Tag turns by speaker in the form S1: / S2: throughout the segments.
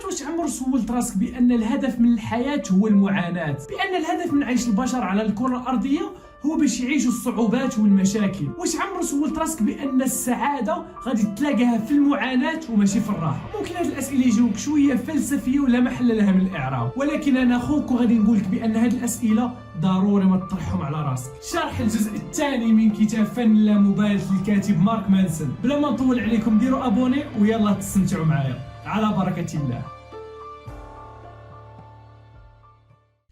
S1: واش عمر سولت راسك بان الهدف من الحياه هو المعاناه، بان الهدف من عيش البشر على الكره الارضيه هو باش يعيشوا الصعوبات والمشاكل؟ واش عمر سولت راسك بان السعاده غادي تلاقاها في المعاناه وماشي في الراحه؟ ممكن هذه الاسئله يجيوك شويه فلسفيه ولا محل لها من الاعراب، ولكن انا اخوك وغادي نقول لك بان هذه الاسئله ضروري ما تطرحهم على راسك. شرح الجزء الثاني من كتاب فن لا مبالاه للكاتب مارك مانسون. بلا ما نطول عليكم ديروا ابوني ويلا تستمتعوا معايا على بركه الله.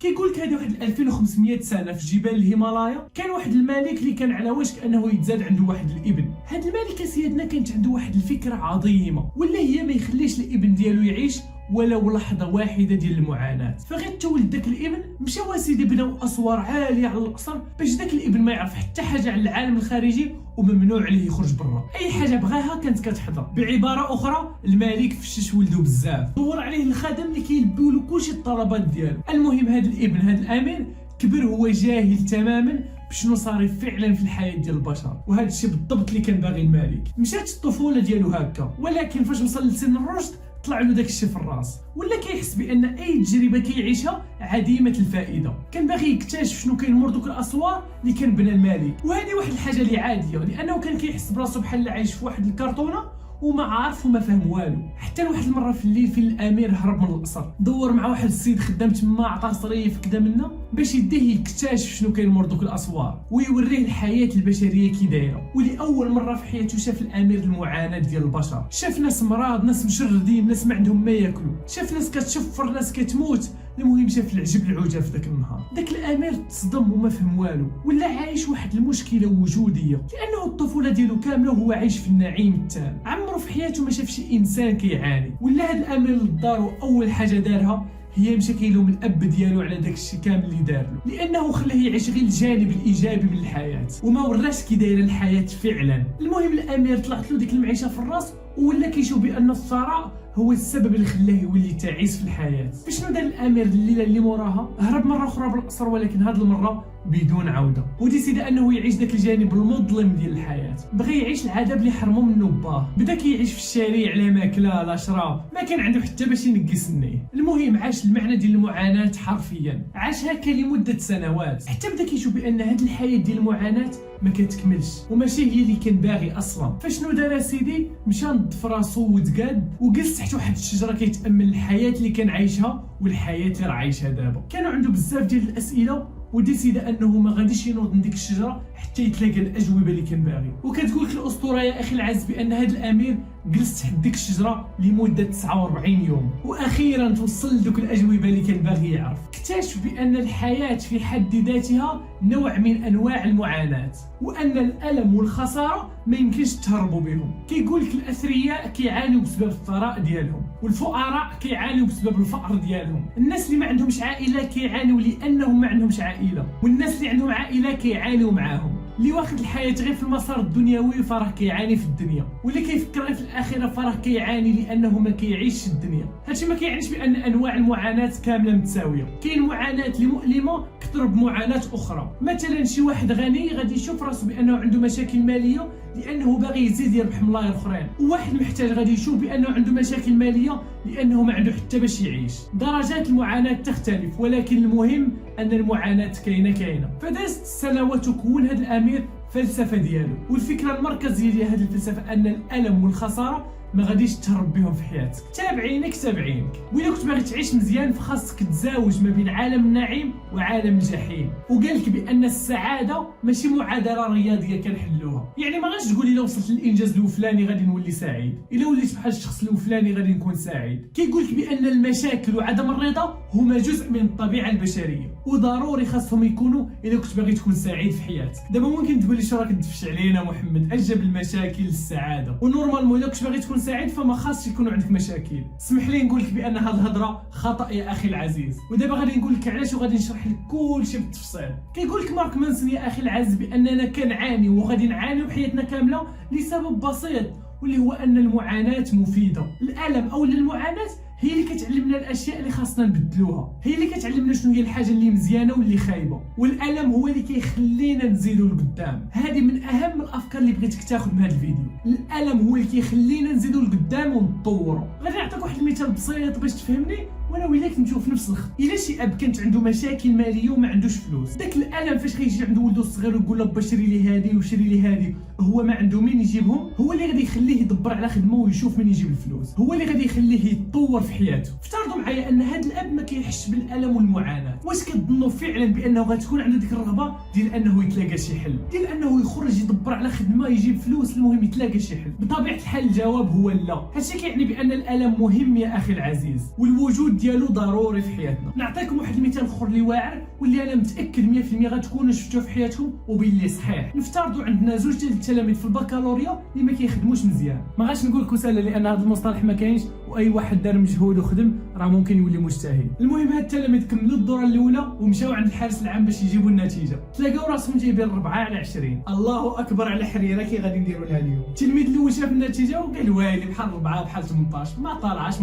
S1: كيقول لك هذه واحد 2500 سنه في جبال الهيمالايا كان واحد الملك اللي كان على وشك انه يتزاد عنده واحد الابن. هذا الملك سيدنا كانت عنده واحد الفكره عظيمه، ولا هي ما يخليش الابن ديالو يعيش ولو لحظه واحده ديال المعاناه. فغير تولد داك الابن مشاو سيدي بناو اسوار عاليه على القصر باش داك الابن ما يعرف حتى حاجه على العالم الخارجي وممنوع عليه يخرج برا. اي حاجه بغاها كانت كتحضر. بعباره اخرى الملك فشش ولده بزاف، دور عليه الخدم اللي كيلبيو له كلشي الطلبات ديالو. المهم هذا الابن هذا الامير كبر هو جاهل تماما بشنو صار فعلا في الحياه ديال البشر، وهذا الشيء بالضبط اللي كان باغي الملك. مشات الطفوله ديالو هكا، ولكن فاش وصل لسن الرشد طلع له داك الشيء في الراس، ولا كيحس بان اي تجربه كيعيشها عديمه الفائده. كان باغي يكتشف شنو كاين مور دوك الاسوار اللي كان بنى الملك، وهذه واحد الحاجه اللي عاديه لانه كان كيحس براسو بحال عايش في واحد الكرتونه وما عارف وما فاهم والو. حتى واحد المره في الليل فين الامير هرب من القصر، دور مع واحد السيد خدام تما، عطاه صريف كدا منا باش يديه يكتشف شنو كاين مور دوك الاسوار ويوريه الحياه البشريه كي دايره. ولاول مره في حياته شاف الامير المعاناه ديال البشر، شاف ناس مرض، ناس مشردين، ناس ما عندهم ما ياكلوا، شاف ناس كتشفر، ناس كتموت. المهم شاف العجب العجاب في ذاك النهار. داك الامير تصدم وما فهم والو، ولا عايش واحد المشكله وجوديه، لانه الطفوله ديالو كامله وهو عايش في النعيم التام. عمره في حياته ما شاف شي انسان كيعاني. ولا هذا الامير للدار اول حاجه دارها هي مشى كيلوم الاب ديالو على داك الشيء كامل اللي دار له، لانه خلاه يعيش غير الجانب الايجابي من الحياه وما وراش كي دايره الحياه فعلا. المهم الامير طلعت له ديك المعيشه في الراس، ولا كيشوف بان الثراء هو السبب اللي خلاه يولي تعيس في الحياه. فشنو دار الامير الليله اللي موراها؟ هرب مره اخرى بالقصر، ولكن هذه المره بدون عوده، وديسيد انه يعيش داك الجانب المظلم ديال الحياه. بغى يعيش العذاب اللي حرمو منه باه، بدا كيعيش في الشارع لا ماكله لا شراب، ما كان عنده حتى باش ينقي سنيه. المهم عاش المعنى ديال المعاناه حرفيا، عاش هكا لمده سنوات حتى بدا كيشوف بان هذه الحياه ديال المعاناه ما كتكملش وماشي هي اللي كان باغي اصلا. فشنو دار سيدي؟ مشى نظف راسو وتقاد وجلس تحت واحد الشجره كيتامل الحياه اللي كان عايشها والحياه اللي راه عايشها دابا. كانوا عنده بزاف ديال الاسئله وديسيد انه ما غاديش ينوض من ديك الشجره حتى يتلاقى الاجوبه اللي كان باغي. وكتقول لك الاسطوره يا اخي العز بان هذا الامير جلس تحت ديك الشجره لمده 49 يوم، واخيرا توصل لدوك الاجوبه اللي كان باغي يعرف. اكتشف بان الحياه في حد ذاتها نوع من انواع المعاناه، وان الالم والخساره ما يمكنش تهربوا بهم. كيقول لك الاثرياء كيعانيوا بسبب الثراء ديالهم، والفقراء كيعانيوا بسبب الفقر ديالهم، الناس اللي ما عندهمش عائله كيعانيوا لانهم ما عندهمش عائله، والناس اللي عندهم عائله كيعانيوا معاهم. اللي واخد الحياه غير في المسار الدنيوي فراه كيعاني في الدنيا، واللي كيفكر غير في الاخره فراه كيعاني لانه ما كيعيش الدنيا. هادشي ما كيعنيش بان انواع المعاناه كامله متساويه، كاين معاناه اللي مؤلمه اكثر بمعاناه اخرى. مثلا شي واحد غني غادي يشوف راسو بانه عنده مشاكل ماليه لانه باغي يزيد يربح ملاير اخرين، وواحد محتاج غادي يشوف بانه عنده مشاكل ماليه لانه ما عنده حتى باش يعيش. درجات المعاناه تختلف، ولكن المهم ان المعاناه كاينه. فدازت السنوات وكون هذا الامير فلسفه ديالو، والفكره المركزيه ديال هذه الفلسفه ان الالم والخساره ما غاديش تهرب بهم في حياتك، تابعينك. وإلا كنت باغي تعيش مزيان فخاصك تزاوج ما بين عالم النعيم وعالم الجحيم. وقال لك بان السعاده ماشي معادله رياضيه كنحلوها، يعني ما غاش تقول الا وصلت للانجاز الفلاني غادي نولي سعيد، الا وليت بحال الشخص الفلاني غادي نكون سعيد. كيقول لك بان المشاكل وعدم الرضا هما جزء من الطبيعه البشريه، وضروري خاصهم يكونوا الا كنت باغي تكون سعيد في حياتك. دابا ممكن تقول لي شو راك تدفش علينا محمد، اجب المشاكل السعاده، ونورمالمون الا كنت باغي تكون سعيد فما خاصش يكونوا عندك مشاكل. اسمح لي نقول لك بان هذه الهضره خطا يا اخي العزيز، ودابا غادي نقول لك علاش وغادي نشرح لك كل شيء بالتفصيل. كيقول لك مارك مانسون يا اخي العزيز باننا كنعاني وغادي نعانيو بحياتنا كامله لسبب بسيط، واللي هو ان المعاناه مفيده. الالم او المعاناه هي اللي كتعلمنا الاشياء اللي خاصنا نبدلوها، هي اللي كتعلمنا شنو هي الحاجه اللي مزيانه واللي خايبه، والالم هو اللي كيخلينا نزيدوا لقدام. هذه من اهم الافكار اللي بغيتك تاخذ من هذا الفيديو. الالم هو اللي كيخلينا نزيدوا لقدام ونتطوروا. غادي نعطيك واحد المثال بسيط باش تفهمني، وانا وياك نشوف نفس الخط. الا شي اب كانت عنده مشاكل ماليه وما عندوش فلوس، داك الالم فاش غيجي عند ولده الصغير ويقول له با شري لي هذه وشري لي هذه، هو ما عنده مين يجيبهم، هو اللي غادي يخليه يدبر على خدمه ويشوف من يجيب الفلوس، هو اللي غادي يخليه يتطور في حياته. افترضوا معايا ان هذا الاب ما كيحسش بالالم والمعاناه، واش كتظنوا فعلا بانه غتكون عنده ديك الرغبه ديال انه يتلاقى شي حل، ديال انه يخرج يدبر على خدمه يجيب فلوس، المهم يتلاقى شي حل؟ بطبيعه الحال الجواب هو لا. هادشي كيعني بان الالم مهم يا اخي العزيز، والوجود ديالو ضروري في حياتنا. نعطيكم واحد المثال اخر اللي واعر واللي انا متاكد 100% غتكونوا شفتوه في حياتكم وباللي صحيح. نفترضوا عندنا زوج ديال التلاميذ في البكالوريا اللي ما كيخدموش مزيان. ما غاش نقول لكم سهله لان هذا المصطلح ما كاينش، واي واحد دار مجهود وخدم راه ممكن يولي مجتهد. المهم هاد التلاميذ كملوا الدوره الاولى ومشاو عند الحارس العام باش يجيبوا النتيجه، تلاقاو راسهم جايبين 4 على 20. الله اكبر على حريره كي غادي نديروا لها اليوم. التلميذ الاول شاف النتيجه وقال ويلي بحال 4 بحال 18 ما طالعاش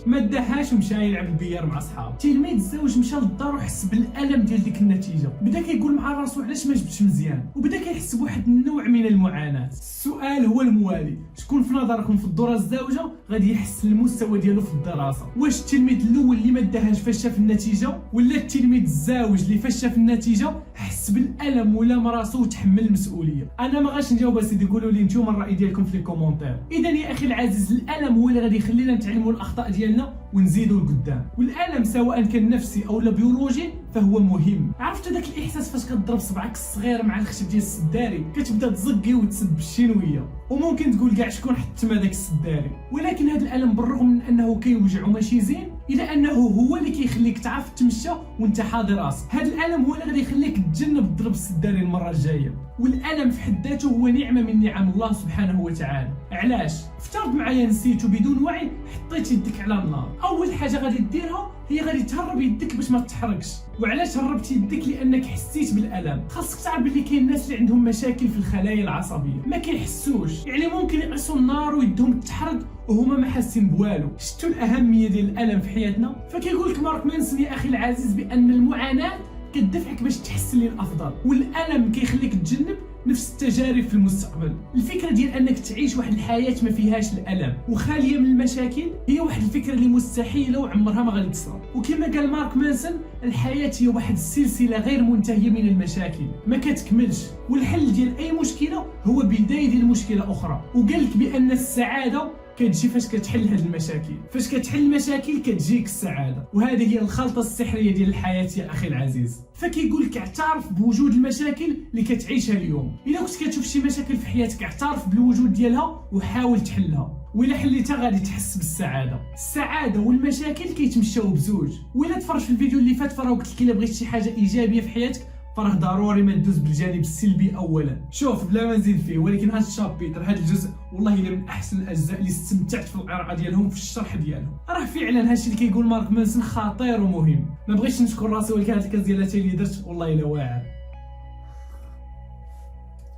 S1: ما داهاش ومشى يلعب البيار مع صحابه. التلميذ الزوج مشى للدار وحس بالالم ديال ديك النتيجه، بدا كيقول مع راسو علاش ما جبتش مزيان، وبدا كيحس بواحد النوع من المعاناه. السؤال هو الموالي، شكون في نظركم في الدوره الزوجه غادي يحسن المستوى ديالو في الدراسه؟ واش التلميذ الاول اللي ما داهاش فاش شاف النتيجه، ولا التلميذ الزوج اللي فاش شاف النتيجه حس بالالم ولام راسو وتحمل المسؤوليه؟ انا ما غاش نجاوب اسيدي، قولوا لي نتوما الراي ديالكم في لي كومونتير. اذا يا اخي العزيز الالم هو اللي غادي يخلينا نتعلموا الاخطاء ديالنا ونزيدوا لقدام، والالم سواء كان نفسي او لا بيولوجي فهو مهم. عرفت داك الاحساس فاش كتضرب صبعك الصغير مع الخشب ديال السداري، كتبدا تزقي وتسب بالشينويه، وممكن تقول كاع شكون حط تما داك السداري. ولكن هذا الالم بالرغم من انه كيوجع وماشي زين، الا انه هو اللي كيخليك تعرف تمشى وانت حاضر راسك. هذا الالم هو اللي غادي يخليك تجنب الضرب السداري المره الجايه. والالم في حد ذاته هو نعمه من نعم الله سبحانه وتعالى. علاش؟ افترض معايا نسيتو بدون وعي حطيت يدك على النار، اول حاجه غادي ديرها هي غادي تهرب يدك باش ما تحرقش. وعلاش هربت يدك؟ لانك حسيت بالالم. خاصك تعرف بلي كاين الناس اللي عندهم مشاكل في الخلايا العصبيه ما كيحسوش، يعني ممكن يقيسوا النار ويدهم تحرق وهما ما حاسين بوالو. شفتوا الاهميه ديال الالم في حياتنا؟ فكيقول لك مارك مانسون يا اخي العزيز بان المعاناه كتدفعك باش تحسن للافضل، والالم كيخليك تجنب نفس التجارب في المستقبل. الفكره ديال انك تعيش واحد الحياه ما فيهاش الالم وخاليه من المشاكل هي واحد الفكره اللي مستحيله وعمرها ما غادي تصرا. وكما قال مارك مانسون الحياه هي واحد السلسله غير منتهيه من المشاكل ما كتكملش، والحل ديال اي مشكله هو بدايه ديال مشكله اخرى. وقال لك بان السعاده كتجي فاش كتحل هاد المشاكل، فاش كتحل المشاكل كتجيك السعاده، وهذه هي الخلطه السحريه ديال الحياه يا اخي العزيز. فكيقول لك اعترف بوجود المشاكل اللي كتعيشها اليوم. الا كنت كتشوف شي مشاكل في حياتك اعترف بالوجود ديالها وحاول تحلها، وإلا حليتها غادي تحس بالسعاده. السعاده والمشاكل كيتمشاو بزوج. وإلا تفرج في الفيديو اللي فات فراه قلت لك الا بغيت شي حاجه ايجابيه في حياتك فراه ضروري ما تدوز بالجانب السلبي اولا. شوف بلا ما نزيد فيه، ولكن هذا الشابيتر هذا الجزء والله الا من احسن الاجزاء اللي استمتعت في القراءه ديالهم في الشرح ديالهم. راه فعلا هادشي اللي كيقول مارك مانسون خطير ومهم. ما بغيتش نشكر راسي ولكن هاد الكاس ديال اللي درت والله الا واعر.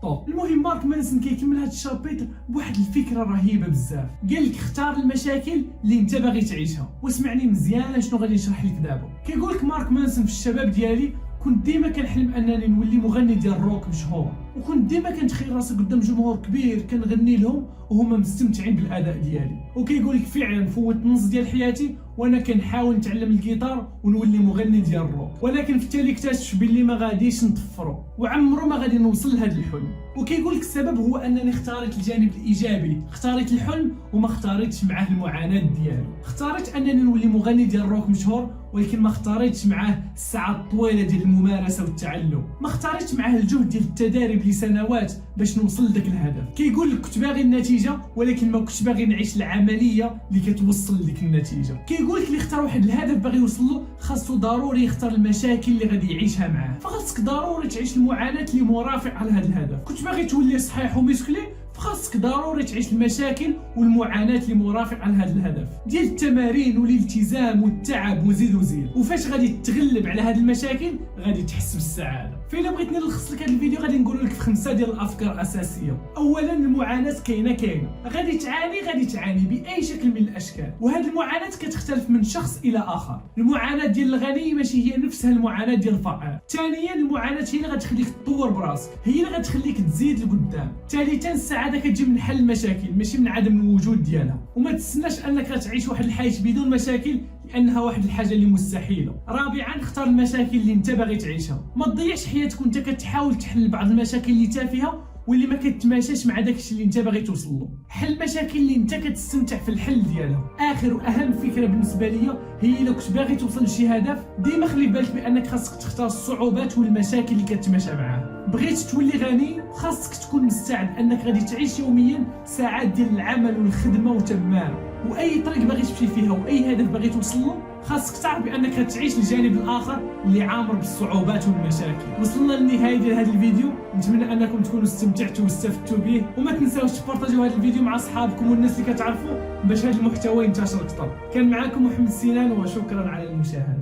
S1: طب المهم مارك مانسون كيكمل هاد الشابيتر بواحد الفكره رهيبه بزاف. قال لك اختار المشاكل اللي انت باغي تعيشها، واسمعني مزيان شنو غادي نشرح لك دابا. كيقول لك مارك مانسون في الشباب ديالي كنت ديما كنحلم انني نولي مغني ديال الروك مشهور، وكنت ديما كنتخيل راسي قدام جمهور كبير كنغني لهم وهما مستمتعين بالاداء ديالي. وكيقول لك فعلا فوت نص ديال حياتي وانا كنحاول نتعلم الجيتار ونولي مغني ديال الروك، ولكن في التالي اكتشف باللي ما غاديش نطفرو وعمرو ما غادي نوصل لهذا الحلم. وكيقول لك السبب هو انني اختاريت الجانب الايجابي، اختاريت الحلم وما اختاريتش معاه المعاناه ديالو. اختاريت انني نولي مغني ديال الروك مشهور ولكن ما اختاريتش معاه الساعات الطويله ديال الممارسه والتعلم، ما اختاريتش معاه الجهد ديال التدارب لسنوات باش نوصل لذاك الهدف. كيقول لك كنت باغي النتيجه ولكن ما كنتش باغي نعيش العمليه اللي كتوصل لذيك النتيجه. كيقول لك اللي اختار واحد الهدف باغي يوصل له خاصو ضروري يختار المشاكل اللي غادي يعيشها معاه، فخاصك ضروري تعيش المعاناه اللي مرافق على هذا الهدف. كنت باغي تولي صحيح ومسكلي فخاصك ضروري تعيش المشاكل والمعاناه اللي مرافق على هذا الهدف، ديال التمارين والالتزام والتعب وزيد وزيد. وفاش غادي تتغلب على هذه المشاكل غادي تحس بالسعاده. فإلا بغيت نلخص لك هذا الفيديو غادي نقول لك في 5 ديال الافكار اساسيه. اولا المعاناه كاينه غادي تعاني باي شكل من الاشكال، وهذه المعاناه كتختلف من شخص الى اخر. المعاناه ديال الغني ماشي هي نفسها المعاناه ديال الفقير. ثانيا المعاناه هي اللي غتخليك تطور براسك، هي اللي غتخليك تزيد لقدام. ثالثا السعاده كتجي من حل المشاكل ماشي من عدم الوجود ديالها، وما تستناش انك تعيش واحد الحياه بدون مشاكل لانها واحد الحاجه اللي مستحيله. رابعا اختار المشاكل اللي انت باغي تعيشها، ما تضيعش حياتك وانت كتحاول تحل بعض المشاكل اللي تافهه واللي ما كتماشاش مع داكشي اللي انت باغي توصل له. حل المشاكل اللي انت كتستمتع في الحل ديالها. اخر واهم فكره بالنسبه ليا هي الا كنت باغي توصل لشي هدف ديما خلي بالك بانك خاصك تختار الصعوبات والمشاكل اللي كتماشى معاها. بغيت تولي غني خاصك تكون مستعد انك غادي تعيش يوميا ساعات ديال العمل والخدمه وتماره، واي طريق باغي تمشي فيها واي هدف باغي توصل له خاصك تعرف بانك تعيش الجانب الاخر اللي عامر بالصعوبات والمشاكل. وصلنا للنهايه ديال هذا الفيديو، نتمنى انكم تكونوا استمتعتوا واستفدتوا به، وما تنساوش تبارطاجيو هذا الفيديو مع اصحابكم والناس اللي كتعرفوا باش هذا المحتوى ينتشر اكثر. كان معكم محمد سنان وشكرا على المشاهده.